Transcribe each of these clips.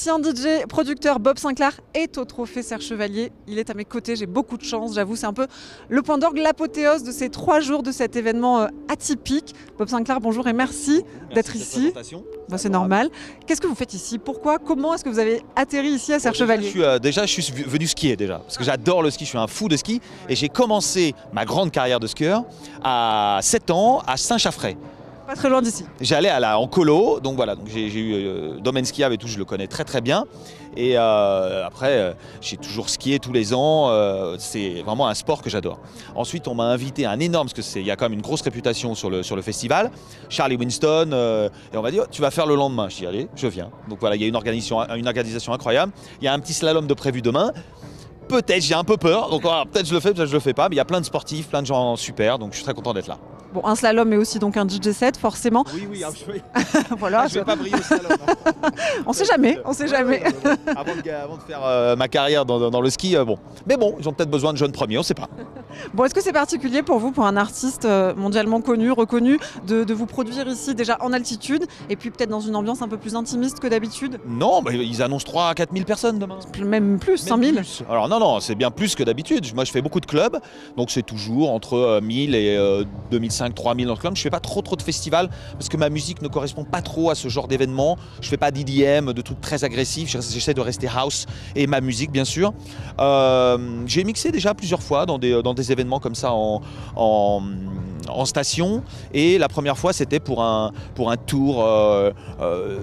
L'ancien DJ producteur Bob Sinclair est au trophée Serge Chevalier. Il est à mes côtés, j'ai beaucoup de chance, j'avoue, c'est un peu le point d'orgue, l'apothéose de ces 3 jours de cet événement atypique. Bob Sinclair, bonjour et merci d'être ici. Bah, c'est normal. Qu'est-ce que vous faites ici? Pourquoi? Comment est-ce que vous avez atterri ici à Serge Chevalier? Je suis venu skier déjà, parce que j'adore le ski, je suis un fou de ski. Et j'ai commencé ma grande carrière de skieur à 7 ans à Saint-Chaffray. Pas très loin d'ici. J'allais en colo, donc voilà, donc j'ai eu domaine skiable et tout, je le connais très très bien. Et après, j'ai toujours skié tous les ans, c'est vraiment un sport que j'adore. Ensuite, on m'a invité à un énorme, parce qu'il y a quand même une grosse réputation sur le festival, Charlie Winston, et on m'a dit, oh, tu vas faire le lendemain. Je dis, allez, je viens. Donc voilà, il y a une organisation incroyable. Il y a un petit slalom de prévu demain. Peut-être, j'ai un peu peur, donc peut-être je le fais, peut-être je le fais pas, mais il y a plein de sportifs, plein de gens super, donc je suis très content d'être là. Bon, un slalom mais aussi donc un DJ set, forcément. Oui, oui, voilà, je vais pas briller au slalom. On sait jamais, on sait jamais. Avant de faire ma carrière dans le ski, bon. Mais bon, ils ont peut-être besoin de jeunes premiers, on sait pas. Bon, est-ce que c'est particulier pour vous, pour un artiste mondialement connu, reconnu, de vous produire ici déjà en altitude et puis peut-être dans une ambiance un peu plus intimiste que d'habitude? Non, bah, ils annoncent 3 à 4 000 personnes demain. Même plus, 5 000. Alors non, c'est bien plus que d'habitude. Moi, je fais beaucoup de clubs, donc c'est toujours entre 1000 et 2500, 3000 dans le club. Je fais pas trop de festivals parce que ma musique ne correspond pas trop à ce genre d'événement. Je fais pas d'EDM, de trucs très agressifs. J'essaie de rester house et ma musique, bien sûr. J'ai mixé déjà plusieurs fois dans des événements comme ça en station, et la première fois c'était pour un tour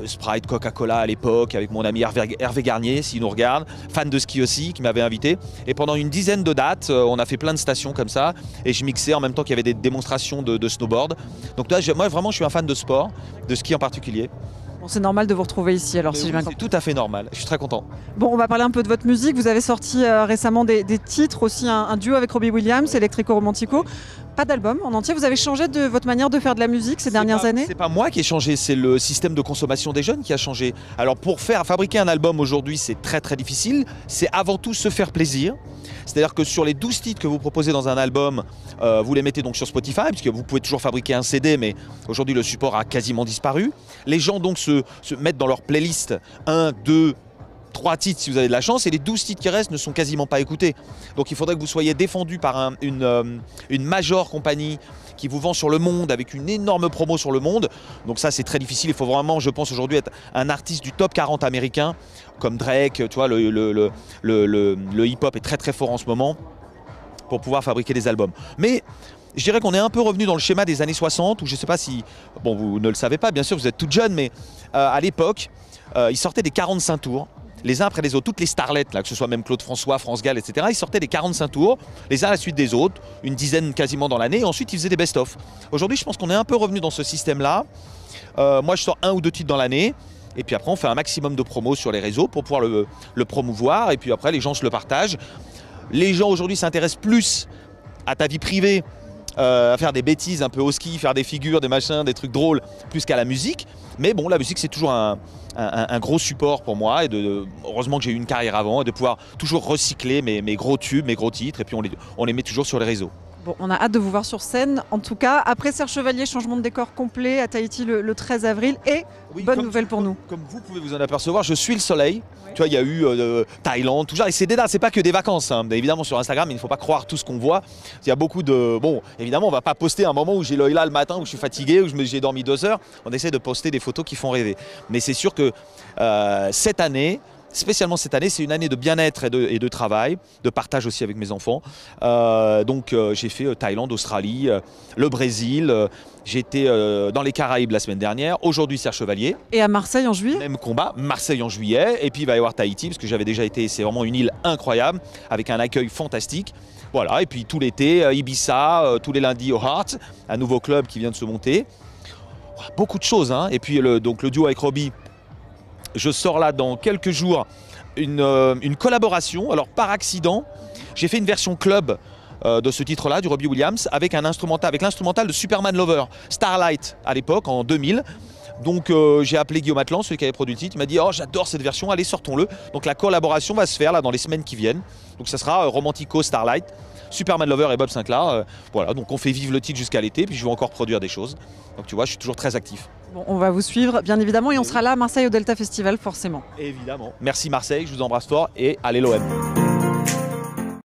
Sprite, Coca-Cola à l'époque avec mon ami Hervé Garnier, s'il nous regarde, fan de ski aussi, qui m'avait invité, et pendant une dizaine de dates on a fait plein de stations comme ça et je mixais en même temps qu'il y avait des démonstrations de snowboard. Donc là moi vraiment je suis un fan de sport, de ski en particulier. Bon, c'est normal de vous retrouver ici, alors si j'ai bien compris. C'est tout à fait normal, je suis très content. Bon, on va parler un peu de votre musique. Vous avez sorti récemment des titres, aussi un duo avec Robbie Williams, Electrico Romantico. Pas d'album en entier. Vous avez changé de votre manière de faire de la musique ces dernières années? C'est pas moi qui ai changé, c'est le système de consommation des jeunes qui a changé. Alors pour fabriquer un album aujourd'hui, c'est très très difficile. C'est avant tout se faire plaisir. C'est-à-dire que sur les 12 titres que vous proposez dans un album, vous les mettez donc sur Spotify, puisque vous pouvez toujours fabriquer un CD, mais aujourd'hui le support a quasiment disparu. Les gens donc se mettent dans leur playlist 1, 2, 3 titres si vous avez de la chance, et les 12 titres qui restent ne sont quasiment pas écoutés. Donc il faudrait que vous soyez défendu par une major compagnie qui vous vend sur le monde avec une énorme promo sur le monde. Donc ça c'est très difficile, il faut vraiment, je pense aujourd'hui, être un artiste du top 40 américain comme Drake, tu vois, le hip-hop est très très fort en ce moment pour pouvoir fabriquer des albums. Mais je dirais qu'on est un peu revenu dans le schéma des années 60 où je ne sais pas si, bon vous ne le savez pas bien sûr, vous êtes toute jeune, mais à l'époque ils sortaient des 45 tours. Les uns après les autres, toutes les starlets, là, que ce soit même Claude François, France Gall, etc., ils sortaient des 45 tours, les uns à la suite des autres, une dizaine quasiment dans l'année, et ensuite ils faisaient des best-of. Aujourd'hui, je pense qu'on est un peu revenu dans ce système-là. Moi, je sors 1 ou 2 titres dans l'année, et puis après, on fait un maximum de promos sur les réseaux pour pouvoir le promouvoir, et puis après, les gens se le partagent. Les gens aujourd'hui s'intéressent plus à ta vie privée, à faire des bêtises un peu au ski, faire des figures, des machins, des trucs drôles, plus qu'à la musique. Mais bon, la musique, c'est toujours un gros support pour moi, et heureusement que j'ai eu une carrière avant, et de pouvoir toujours recycler mes gros tubes, mes gros titres, et puis on les met toujours sur les réseaux. Bon, on a hâte de vous voir sur scène, en tout cas. Après Serge Chevalier, changement de décor complet à Tahiti le 13 avril, et oui, bonne nouvelle pour nous. Comme vous pouvez vous en apercevoir, je suis le soleil. Oui. Tu vois, il y a eu Thaïlande, tout ça, et c'est des dates, c'est pas que des vacances. Hein. Évidemment, sur Instagram, il ne faut pas croire tout ce qu'on voit. Il y a beaucoup de... Bon, évidemment, on va pas poster un moment où j'ai l'œil là le matin, où je suis fatigué, où j'ai dormi 2 heures. On essaie de poster des photos qui font rêver. Mais c'est sûr que cette année, spécialement cette année, c'est une année de bien-être et de travail, de partage aussi avec mes enfants. Donc j'ai fait Thaïlande, Australie, le Brésil, j'étais dans les Caraïbes la semaine dernière, aujourd'hui Serge Chevalier. Et à Marseille en juillet? Même combat, Marseille en juillet, et puis il va y avoir Tahiti, parce que j'avais déjà été, c'est vraiment une île incroyable, avec un accueil fantastique. Voilà, et puis tout l'été, Ibiza, tous les lundis au Heart, un nouveau club qui vient de se monter. Beaucoup de choses, hein. Et puis donc le duo avec Robbie. Je sors là dans quelques jours une collaboration, alors par accident, j'ai fait une version club de ce titre-là, du Robbie Williams, avec l'instrumental de Superman Lover, Starlight à l'époque, en 2000. Donc j'ai appelé Guillaume Atlan, celui qui avait produit le titre, il m'a dit « Oh j'adore cette version, allez sortons-le ». Donc la collaboration va se faire là dans les semaines qui viennent. Donc ça sera Romantico, Starlight, Superman Lover et Bob Sinclair. Voilà, donc on fait vivre le titre jusqu'à l'été, puis je vais encore produire des choses. Donc tu vois, je suis toujours très actif. Bon, on va vous suivre bien évidemment et on sera là à Marseille au Delta Festival forcément. Évidemment. Merci Marseille, je vous embrasse fort et allez l'OM.